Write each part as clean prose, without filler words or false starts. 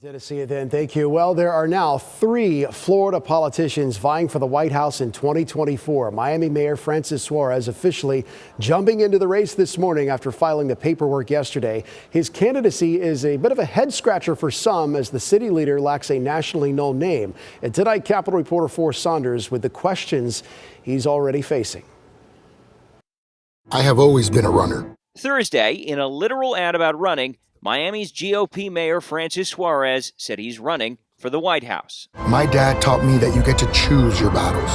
Good to see you then. Thank you. Well, there are now 3 Florida politicians vying for the White House in 2024. Miami Mayor Francis Suarez officially jumping into the race this morning after filing the paperwork yesterday. His candidacy is a bit of a head scratcher for some as the city leader lacks a nationally known name. And tonight, Capitol reporter Forrest Saunders with the questions he's already facing. I have always been a runner. Thursday, in a literal ad about running, Miami's GOP Mayor Francis Suarez said he's running for the White House. My dad taught me that you get to choose your battles,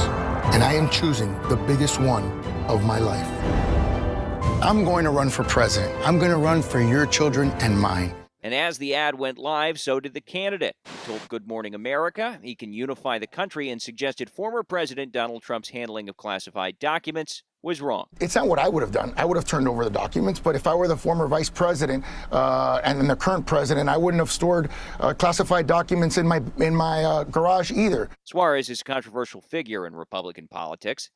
and I am choosing the biggest one of my life. I'm going to run for president. I'm going to run for your children and mine. And as the ad went live, so did the candidate. He told Good Morning America he can unify the country and suggested former President Donald Trump's handling of classified documents was wrong. It's not what I would have done. I would have turned over the documents, but if I were the former vice president and then the current president, I wouldn't have stored classified documents in my garage either. Suarez is a controversial figure in Republican politics.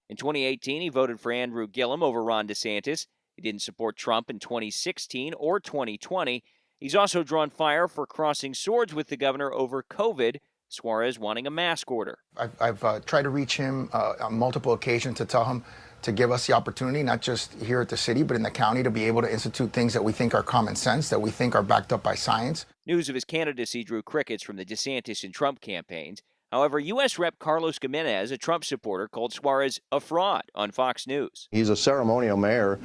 In 2018, he voted for Andrew Gillum over Ron DeSantis. He didn't support Trump in 2016 or 2020. He's also drawn fire for crossing swords with the governor over COVID, Suarez wanting a mask order. I've tried to reach him on multiple occasions to tell him to give us the opportunity, not just here at the city, but in the county, to be able to institute things that we think are common sense, that we think are backed up by science. News of his candidacy drew crickets from the DeSantis and Trump campaigns. However, U.S. Rep. Carlos Gimenez, a Trump supporter, called Suarez a fraud on Fox News. He's a ceremonial mayor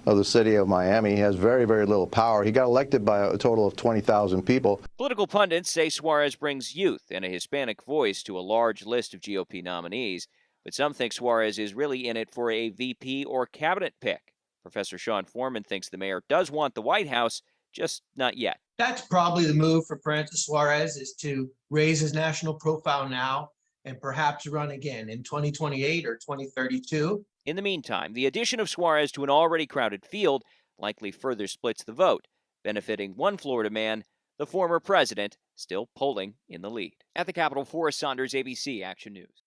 of the city of Miami. He has very, very little power. He got elected by a total of 20,000 people. Political pundits say Suarez brings youth and a Hispanic voice to a large list of GOP nominees, but some think Suarez is really in it for a VP or cabinet pick. Professor Sean Foreman thinks the mayor does want the White House, just not yet. That's probably the move for Francis Suarez, is to raise his national profile now and perhaps run again in 2028 or 2032. In the meantime, the addition of Suarez to an already crowded field likely further splits the vote, benefiting one Florida man, the former president, still polling in the lead. At the Capitol, Forrest Saunders, ABC Action News.